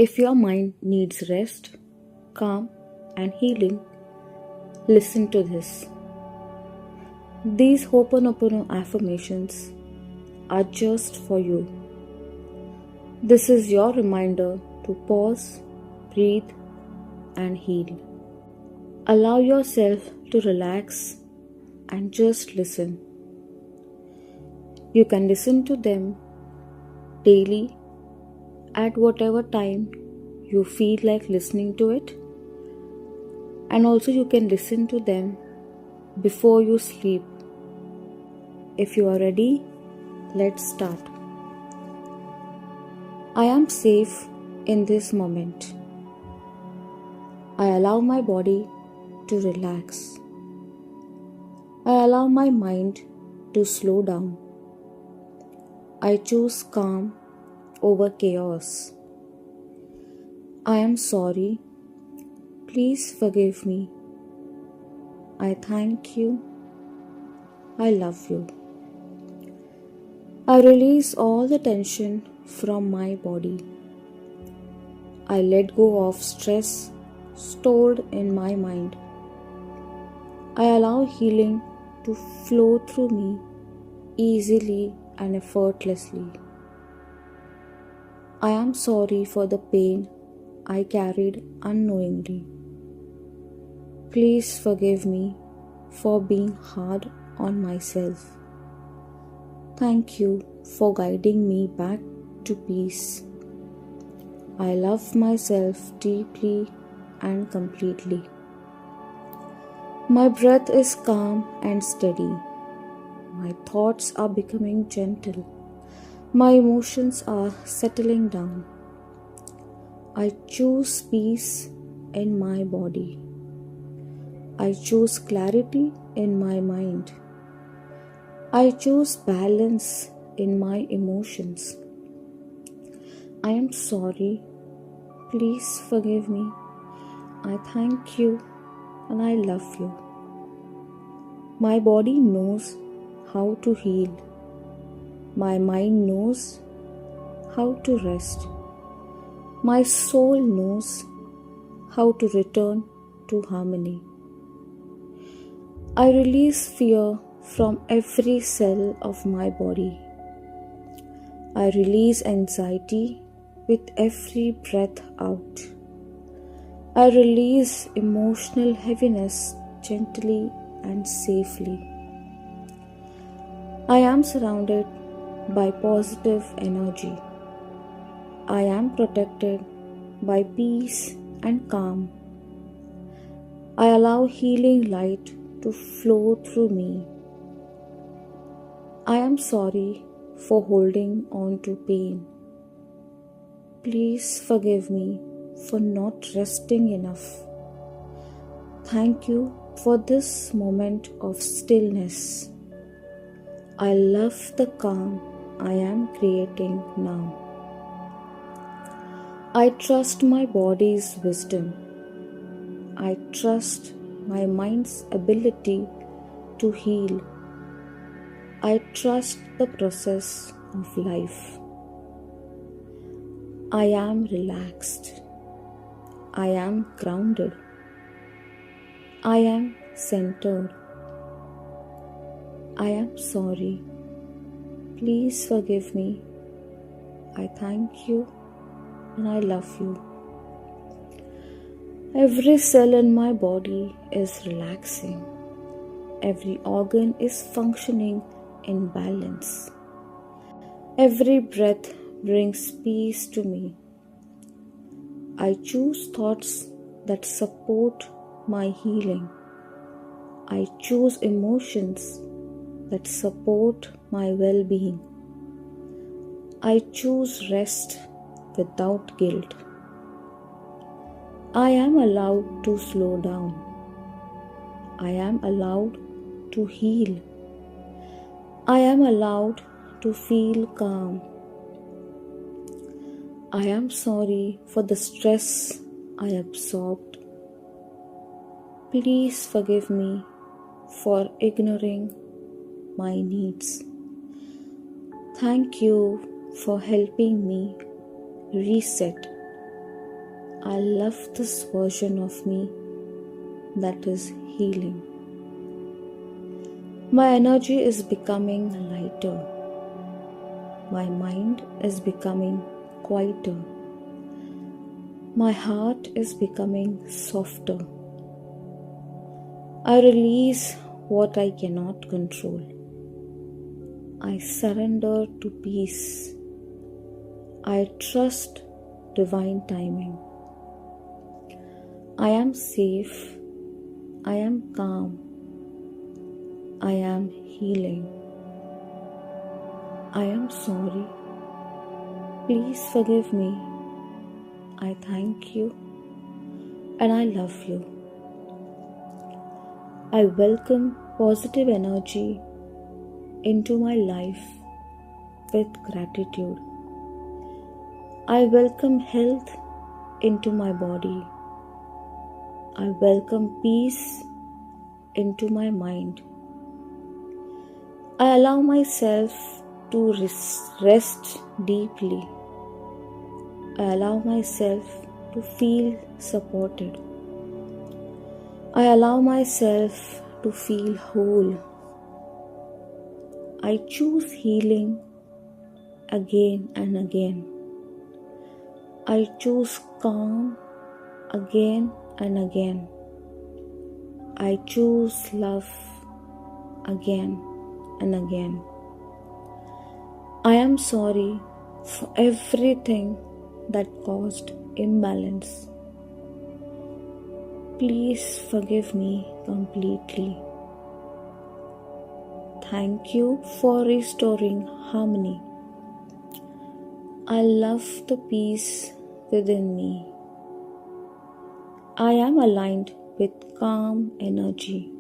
If your mind needs rest, calm, and healing, listen to this. These Ho'oponopono affirmations are just for you. This is your reminder to pause, breathe, and heal. Allow yourself to relax and just listen. You can listen to them daily at whatever time you feel like listening to it, and also you can listen to them before you sleep. If you are ready, let's start. I am safe in this moment. I allow my body to relax. I allow my mind to slow down. I choose calm over chaos. I am sorry. Please forgive me. I thank you. I love you. I release all the tension from my body. I let go of stress stored in my mind. I allow healing to flow through me easily and effortlessly. I am sorry for the pain I carried unknowingly. Please forgive me for being hard on myself. Thank you for guiding me back to peace. I love myself deeply and completely. My breath is calm and steady. My thoughts are becoming gentle. My emotions are settling down. I choose peace in my body. I choose clarity in my mind. I choose balance in my emotions. I am sorry. Please forgive me. I thank you and I love you. My body knows how to heal. My mind knows how to rest. My soul knows how to return to harmony. I release fear from every cell of my body. I release anxiety with every breath out. I release emotional heaviness gently and safely. I am surrounded by positive energy. I am protected by peace and calm. I allow healing light to flow through me. I am sorry for holding on to pain. Please forgive me for not resting enough. Thank you for this moment of stillness. I love the calm I am creating now. I trust my body's wisdom. I trust my mind's ability to heal. I trust the process of life. I am relaxed. I am grounded. I am centered. I am sorry. Please forgive me. I thank you and I love you. Every cell in my body is relaxing. Every organ is functioning in balance. Every breath brings peace to me. I choose thoughts that support my healing. I choose emotions that support my well-being. I choose rest without guilt. I am allowed to slow down. I am allowed to heal. I am allowed to feel calm. I am sorry for the stress I absorbed. Please forgive me for ignoring my needs. Thank you for helping me reset. I love this version of me that is healing. My energy is becoming lighter. My mind is becoming quieter. My heart is becoming softer. I release what I cannot control. I surrender to peace. I trust divine timing. I am safe. I am calm. I am healing. I am sorry. Please forgive me. I thank you and I love you. I welcome positive energy into my life with gratitude. I welcome health into my body. I welcome peace into my mind. I allow myself to rest deeply. I allow myself to feel supported. I allow myself to feel whole. I choose healing again and again. I choose calm again and again. I choose love again and again. I am sorry for everything that caused imbalance. Please forgive me completely. Thank you for restoring harmony. I love the peace within me. I am aligned with calm energy.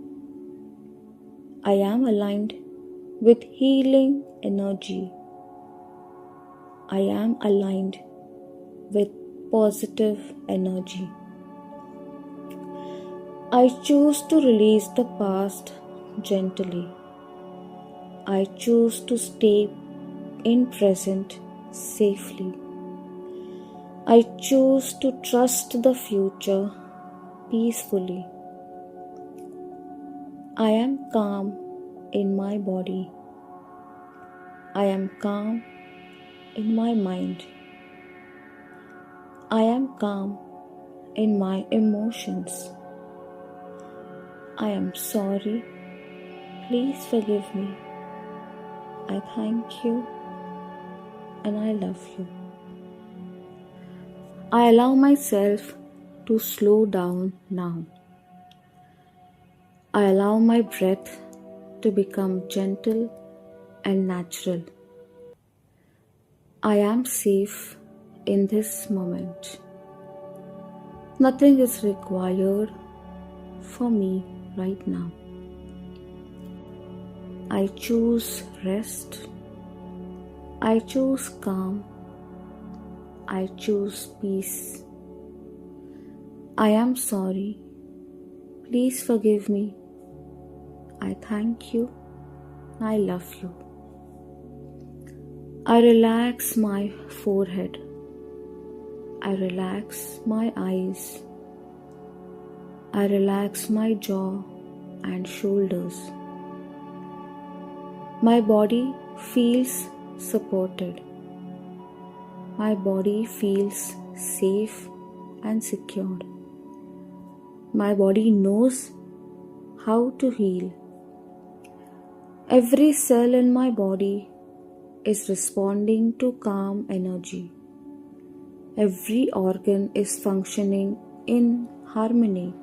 I am aligned with healing energy. I am aligned with positive energy. I choose to release the past gently. I choose to stay in present safely. I choose to trust the future peacefully. I am calm in my body. I am calm in my mind. I am calm in my emotions. I am sorry. Please forgive me. I thank you and I love you. I allow myself to slow down now. I allow my breath to become gentle and natural. I am safe in this moment. Nothing is required for me right now. I choose rest. I choose calm. I choose peace. I am sorry. Please forgive me. I thank you. I love you. I relax my forehead. I relax my eyes. I relax my jaw and shoulders. My body feels supported. My body feels safe and secured. My body knows how to heal. Every cell in my body is responding to calm energy. Every organ is functioning in harmony.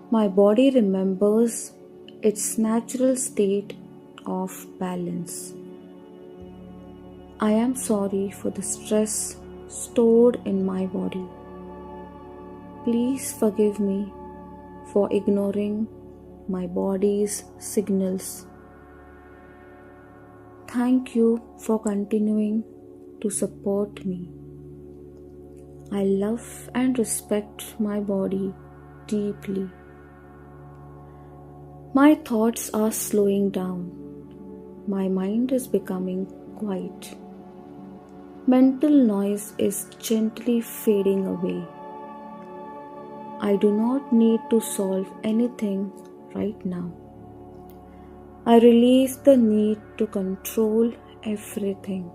My body remembers its natural state of balance. I am sorry for the stress stored in my body. Please forgive me for ignoring my body's signals. Thank you for continuing to support me. I love and respect my body deeply. My thoughts are slowing down. My mind is becoming quiet. Mental noise is gently fading away. I do not need to solve anything right now. I release the need to control everything.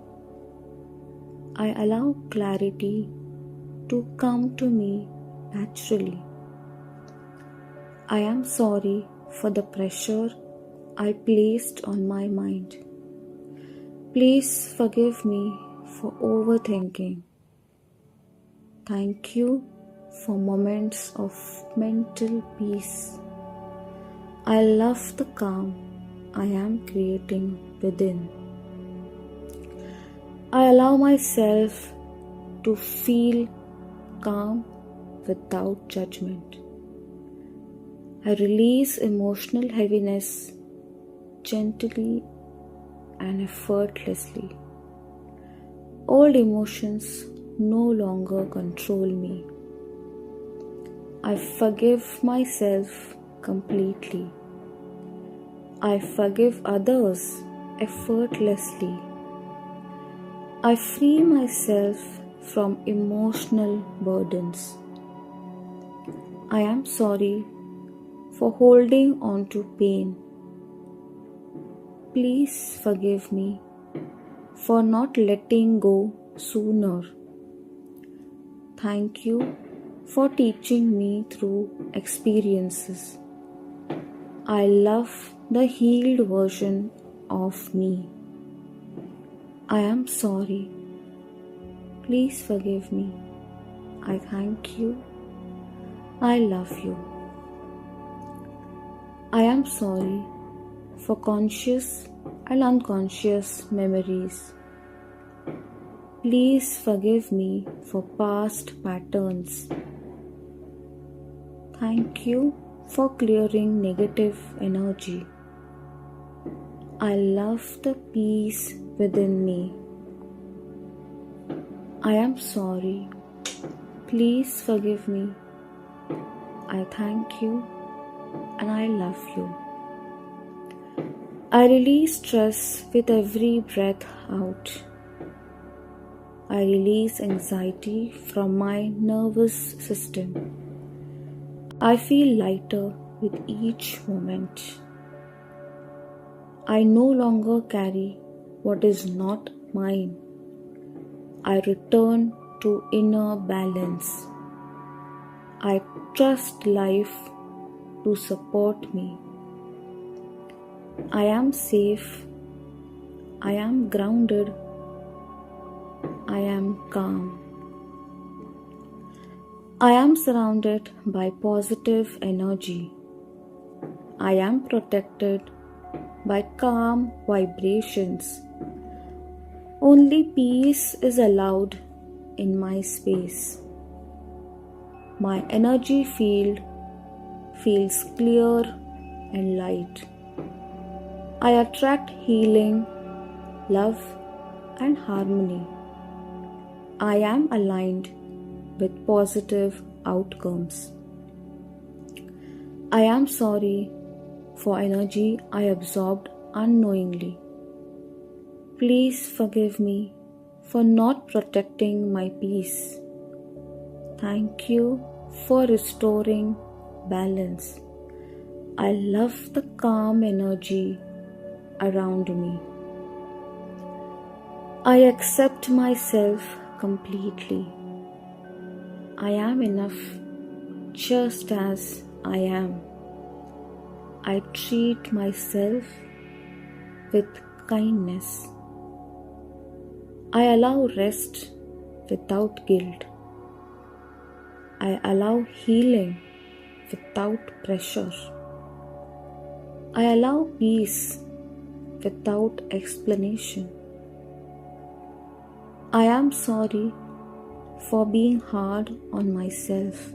I allow clarity to come to me naturally. I am sorry for the pressure I placed on my mind. Please forgive me for overthinking. Thank you for moments of mental peace. I love the calm I am creating within. I allow myself to feel calm without judgment. I release emotional heaviness gently and effortlessly. Old emotions no longer control me. I forgive myself completely. I forgive others effortlessly. I free myself from emotional burdens. I am sorry for holding on to pain. Please forgive me for not letting go sooner. Thank you for teaching me through experiences. I love the healed version of me. I am sorry. Please forgive me. I thank you. I love you. I am sorry for conscious and unconscious memories. Please forgive me for past patterns. Thank you for clearing negative energy. I love the peace within me. I am sorry. Please forgive me. I thank you and I love you. I release stress with every breath out. I release anxiety from my nervous system. I feel lighter with each moment. I no longer carry what is not mine. I return to inner balance. I trust life to support me. I am safe. I am grounded. I am calm. I am surrounded by positive energy. I am protected by calm vibrations. Only peace is allowed in my space. My energy field feels clear and light. I attract healing, love, and harmony. I am aligned with positive outcomes. I am sorry for energy I absorbed unknowingly. Please forgive me for not protecting my peace. Thank you for restoring balance. I love the calm energy around me. I accept myself completely. I am enough just as I am. I treat myself with kindness. I allow rest without guilt. I allow healing without pressure. I allow peace without explanation. I am sorry for being hard on myself.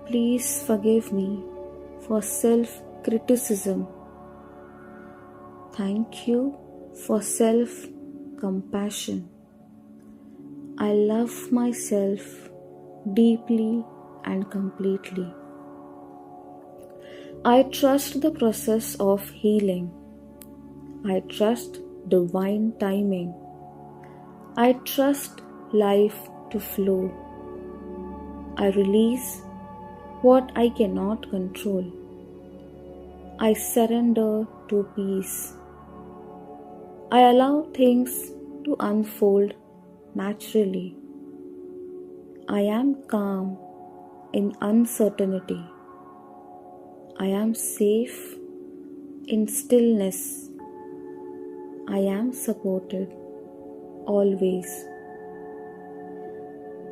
Please forgive me for self-criticism. Thank you for self-compassion. I love myself deeply and completely. I trust the process of healing. I trust divine timing. I trust life to flow. I release what I cannot control. I surrender to peace. I allow things to unfold naturally. I am calm in uncertainty. I am safe in stillness. I am supported always.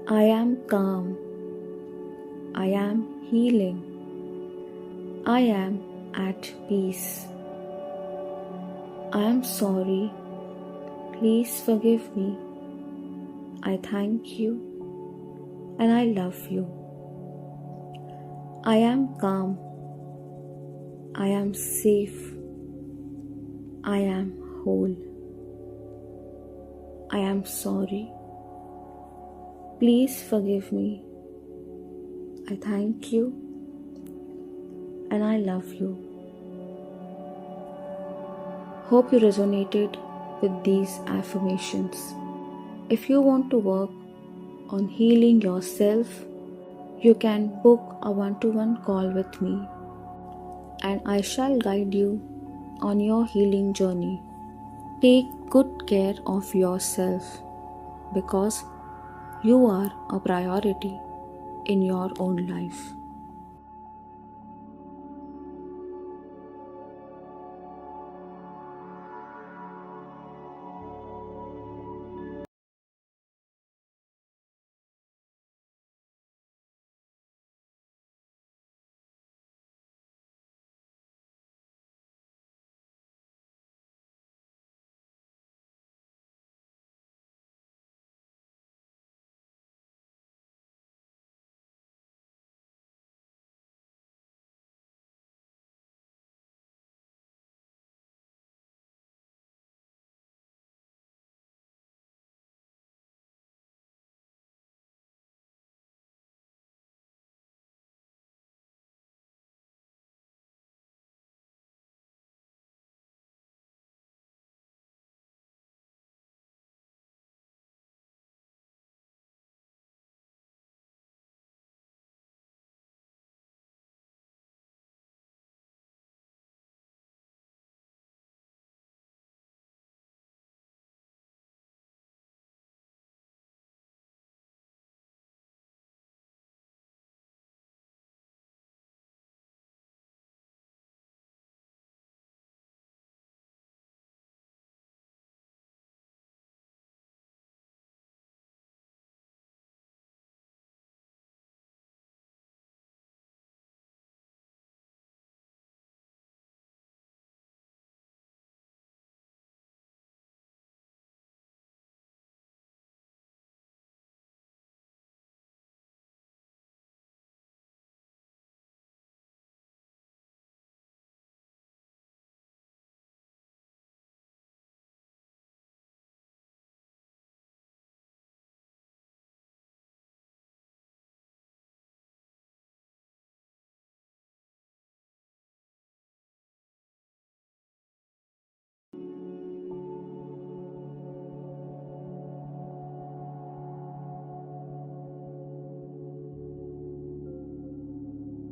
I am calm. I am healing. I am at peace. I am sorry. Please forgive me. I thank you and I love you. I am calm. I am safe. I am whole. I am sorry. Please forgive me. I thank you and I love you. Hope you resonated with these affirmations. If you want to work on healing yourself, you can book a one-to-one call with me and I shall guide you on your healing journey. Take good care of yourself because you are a priority in your own life.